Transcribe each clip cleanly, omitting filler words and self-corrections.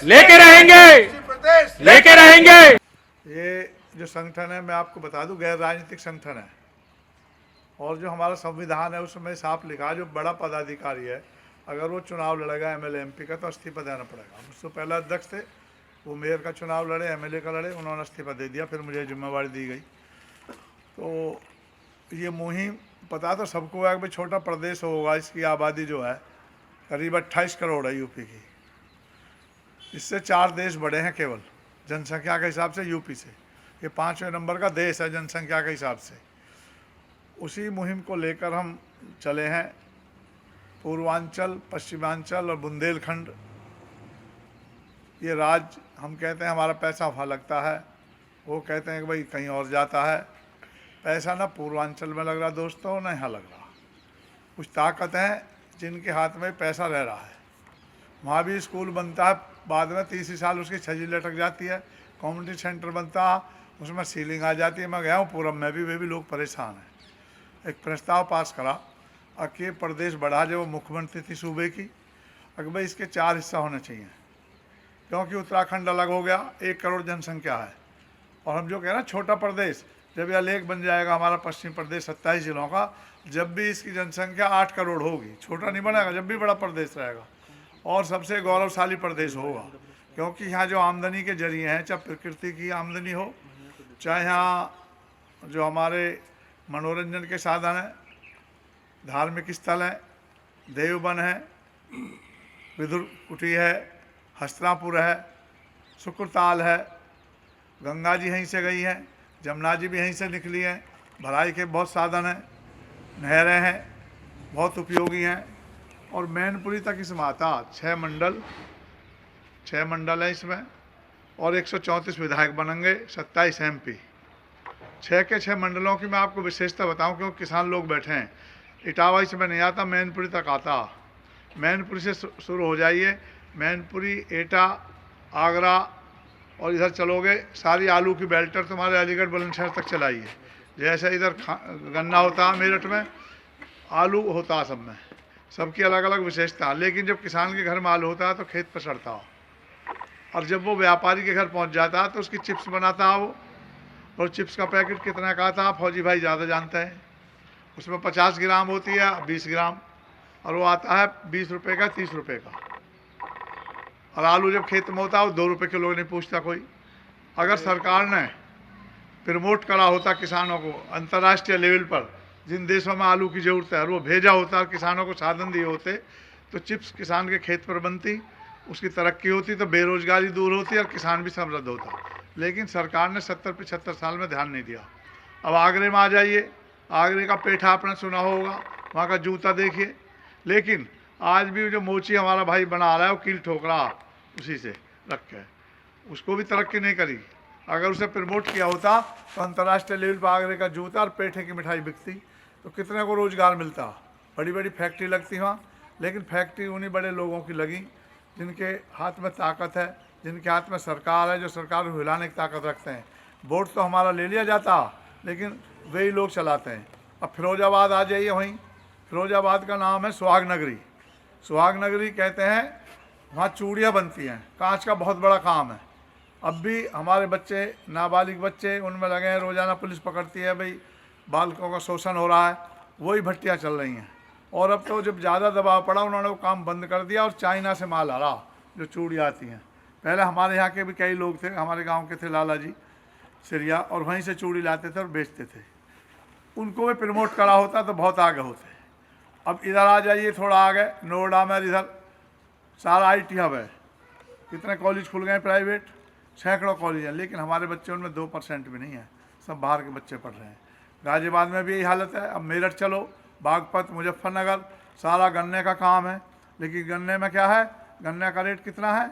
लेके रहेंगे, लेके रहेंगे। ये जो संगठन है, मैं आपको बता दूं, गैर राजनीतिक संगठन है। और जो हमारा संविधान है उसमें साफ लिखा है, जो बड़ा पदाधिकारी है अगर वो चुनाव लड़ेगा एमएलए एमपी का तो इस्तीफा देना पड़ेगा। मुझसे पहले अध्यक्ष थे, वो मेयर का चुनाव लड़े, एमएलए का लड़े, उन्होंने इस्तीफा दे दिया, फिर मुझे जिम्मेवारी दी गई। तो ये मुहिम पता तो सबको है कि भाई छोटा प्रदेश होगा, इसकी आबादी जो है करीब 28 करोड़ है यूपी की। इससे 4 देश बड़े हैं केवल जनसंख्या के हिसाब से यूपी से। ये 5वें नंबर का देश है जनसंख्या के हिसाब से। उसी मुहिम को लेकर हम चले हैं। पूर्वांचल, पश्चिमांचल और बुंदेलखंड, ये राज्य हम कहते हैं हमारा पैसा वहाँ लगता है, वो कहते हैं कि भाई कहीं और जाता है। पैसा ना पूर्वांचल में लग रहा दोस्तों, ना यहाँ लग रहा। कुछ ताकत है जिनके हाथ में पैसा रह रहा है। वहाँ भी स्कूल बनता है, बाद में 30 साल उसकी छजी लटक जाती है। कम्युनिटी सेंटर बनता है, उसमें सीलिंग आ जाती है। मैं गया हूँ पूरब में भी, वे भी लोग परेशान हैं। एक प्रस्ताव पास करा कि ये प्रदेश बढ़ा, जब वो मुख्यमंत्री थी सूबे की, अगर भाई इसके 4 हिस्सा होने चाहिए, क्योंकि उत्तराखंड अलग हो गया, 1 करोड़ जनसंख्या है। और हम जो कह रहे हैं छोटा प्रदेश, जब यह लेख बन जाएगा हमारा पश्चिम प्रदेश 27 जिलों का, जब भी इसकी जनसंख्या 8 करोड़ होगी, छोटा नहीं बनेगा, जब भी बड़ा प्रदेश रहेगा और सबसे गौरवशाली प्रदेश होगा। क्योंकि यहाँ जो आमदनी के जरिए हैं, चाहे प्रकृति की आमदनी हो, चाहे यहाँ जो हमारे मनोरंजन के साधन हैं, धार्मिक स्थल हैं, देववन है, विदुर कुटी है, हस्तिनापुर है, शुक्रताल है, गंगा जी यहीं से गई हैं, जमुना जी भी यहीं से निकली हैं, भराई के बहुत साधन हैं, नहरें हैं, बहुत उपयोगी हैं। और मैनपुरी तक इसमें आता 6 मंडल है इसमें, और 134 विधायक बनेंगे, 27 एमपी। 6 के 6 मंडलों की मैं आपको विशेषता बताऊं, क्योंकि किसान लोग बैठे हैं। इटावा इसमें नहीं आता, मैनपुरी तक आता। मैनपुरी से शुरू हो जाइए, मैनपुरी, एटा, आगरा, और इधर चलोगे सारी आलू की बेल्टर तुम्हारे अलीगढ़ बुलंदशहर तक चलाइए। जैसे इधर गन्ना होता है मेरठ में, आलू होता है सब में, सबकी अलग अलग विशेषता। लेकिन जब किसान के घर में आलू होता है तो खेत पर सड़ता हो, और जब वो व्यापारी के घर पहुंच जाता है तो उसकी चिप्स बनाता है वो। और चिप्स का पैकेट कितना का आता है फौजी भाई ज़्यादा जानते हैं। उसमें 50 ग्राम होती है, 20 ग्राम, और वो आता है 20 रुपये का, 30 रुपये का। और आलू जब खेत में होता है वो 2 रुपये किलो नहीं पूछता कोई। अगर सरकार ने प्रमोट करा होता किसानों को अंतर्राष्ट्रीय लेवल पर, जिन देशों में आलू की ज़रूरत है, और वो भेजा होता और किसानों को साधन दिए होते, तो चिप्स किसान के खेत पर बनती, उसकी तरक्की होती, तो बेरोजगारी दूर होती और किसान भी समृद्ध होता। लेकिन सरकार ने 70-75 साल में ध्यान नहीं दिया। अब आगरे में आ जाइए, आगरे का पेठा आपने सुना होगा, वहाँ का जूता देखिए। लेकिन आज भी जो मोची हमारा भाई बना रहा है, वो कील ठोक रहा उसी से रख के, उसको भी तरक्की नहीं करी। अगर उसे प्रमोट किया होता तो अंतर्राष्ट्रीय लेवल पर आगरे का जूता और पेठे की मिठाई बिकती, तो कितने को रोजगार मिलता। बड़ी बड़ी फैक्ट्री लगती वहाँ, लेकिन फैक्ट्री उन्हीं बड़े लोगों की लगी जिनके हाथ में ताकत है, जिनके हाथ में सरकार है, जो सरकार को हिलाने की ताकत रखते हैं। वोट तो हमारा ले लिया जाता, लेकिन वही लोग चलाते हैं। अब फिरोजाबाद आ जाइए, वहीं फिरोजाबाद का नाम है सुहाग नगरी। सुहाग नगरी कहते हैं, वहाँ चूड़ियाँ बनती हैं, कांच का बहुत बड़ा काम है। अब भी हमारे बच्चे, नाबालिग बच्चे, उनमें लगे हैं। रोज़ाना पुलिस पकड़ती है, भाई बालकों का शोषण हो रहा है, वही भट्टियाँ चल रही हैं। और अब तो जब ज़्यादा दबाव पड़ा, उन्होंने वो काम बंद कर दिया और चाइना से माल आ रहा, जो चूड़ियाँ आती हैं। पहले हमारे यहाँ के भी कई लोग थे, हमारे गांव के थे लाला जी सिरिया, और वहीं से चूड़ी लाते थे और बेचते थे। उनको भी प्रमोट करा होता तो बहुत आगे होते। अब इधर आ जाइए, थोड़ा आगे नोएडा में, इधर सारा IT हब है। कितने कॉलेज खुल गए प्राइवेट, सैकड़ों कॉलेज हैं, लेकिन हमारे बच्चे उनमें 2% भी नहीं है, सब बाहर के बच्चे पढ़ रहे हैं। गाजियाबाद में भी यही हालत है। अब मेरठ चलो, बागपत, मुजफ्फरनगर, सारा गन्ने का काम है। लेकिन गन्ने में क्या है, गन्ने का रेट कितना है,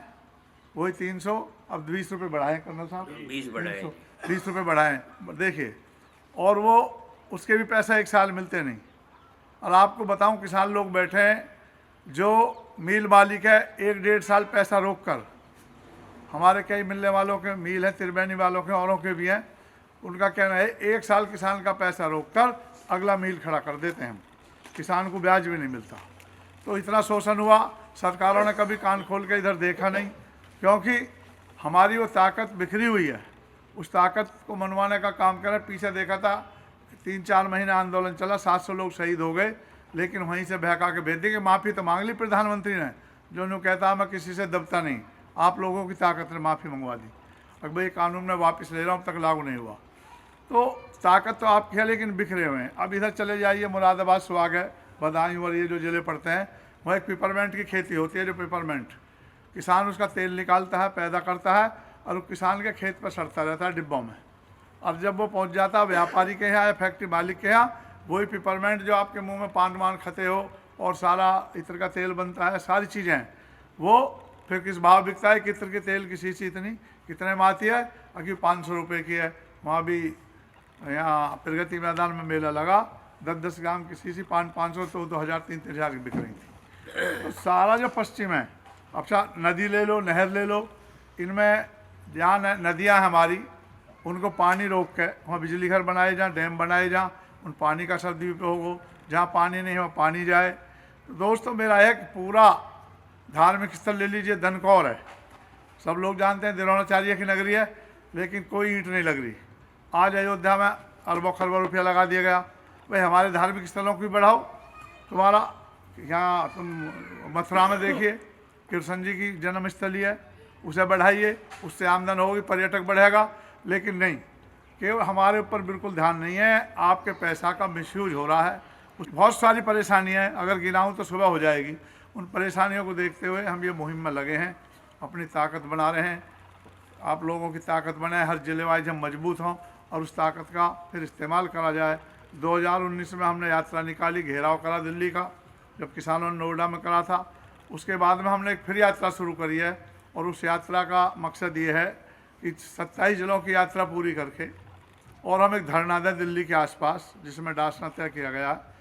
वही 300, अब 20 रुपये बढ़ाएँ कर्नल साहब, 20 रुपये बढ़ाएँ, देखिए। और वो उसके भी पैसे 1 साल मिलते नहीं। और आपको बताऊं, किसान लोग बैठे हैं, जो मिल मालिक है, 1-1.5 साल पैसा रोक कर, हमारे कई मिलने वालों के मिल हैं, त्रिवेणी वालों के, औरों के भी हैं, उनका कहना है 1 साल किसान का पैसा रोक कर अगला मिल खड़ा कर देते हैं, किसान को ब्याज भी नहीं मिलता। तो इतना शोषण हुआ, सरकारों ने कभी कान खोल के इधर देखा नहीं। क्योंकि हमारी वो ताकत बिखरी हुई है, उस ताकत को मनवाने का काम करें। पीछे देखा था 3-4 महीने आंदोलन चला, 700 लोग शहीद हो गए, लेकिन वहीं से बहका के भेज दी कि माफ़ी तो मांग ली प्रधानमंत्री ने, जो उन्होंने कहता मैं किसी से दबता नहीं, आप लोगों की ताकत ने माफ़ी मंगवा दी। अब भाई कानून में वापस ले रहा हूँ, अब तक लागू नहीं हुआ। तो ताकत तो आपकी है, लेकिन बिखरे हुए हैं। अब इधर चले जाइए, मुरादाबाद, सुहाग है, बदायूं और ये जो ज़िले पड़ते हैं, वहाँ एक पिपरमेंट की खेती होती है। जो पिपरमेंट किसान उसका तेल निकालता है, पैदा करता है, और वो किसान के खेत पर सड़ता रहता है डिब्बों में। और जब वो पहुंच जाता है व्यापारी के यहाँ या फैक्ट्री मालिक के यहाँ, वही पिपरमेंट जो आपके मुंह में पान मान खते हो और सारा इत्र का तेल बनता है, सारी चीज़ें, वो फिर किस भाव बिकता है। इत्र के तेल की शीशी इतनी कितने में आती है? अभी 500 रुपये की है। वहाँ भी यहाँ प्रगति मैदान में मेला लगा, 10-10 ग्राम की शीशी 500 तो 2000-3000 की बिक रही थी। तो सारा जो पश्चिम है, अच्छा नदी ले लो, नहर ले लो, इनमें जहाँ नदियाँ हमारी, उनको पानी रोक के वहाँ बिजली घर बनाए जाएँ, डैम बनाए जाएँ, उन पानी का सदुपयोग हो। जहाँ पानी नहीं हो पानी जाए। तो दोस्तों मेरा एक पूरा धार्मिक स्थल ले लीजिए, धनकौर है, सब लोग जानते हैं द्रोणाचार्य की नगरी है, लेकिन कोई ईंट नहीं लग रही। आज अयोध्या में अरबों खरबों रुपया लगा दिया गया। भाई हमारे धार्मिक स्थलों को भी बढ़ाओ। तुम्हारा यहाँ तुम मथुरा में देखिए, कृष्ण जी की जन्मस्थली है, उसे बढ़ाइए, उससे आमदन होगी, पर्यटक बढ़ेगा। लेकिन नहीं, केवल हमारे ऊपर बिल्कुल ध्यान नहीं है। आपके पैसा का मिसयूज हो रहा है। बहुत सारी परेशानियाँ हैं, अगर गिनाऊँ तो सुबह हो जाएगी। उन परेशानियों को देखते हुए हम ये मुहिम में लगे हैं, अपनी ताकत बना रहे हैं। आप लोगों की ताकत बने, हर जिले वाइज हम मजबूत हों और उस ताकत का फिर इस्तेमाल करा जाए। 2019 में हमने यात्रा निकाली, घेराव करा दिल्ली का, जब किसानों ने नोएडा में करा था। उसके बाद में हमने एक फिर यात्रा शुरू करी है, और उस यात्रा का मकसद ये है कि 27 जिलों की यात्रा पूरी करके और हम एक धरना दें दिल्ली के आसपास, जिसमें डासना तय किया गया है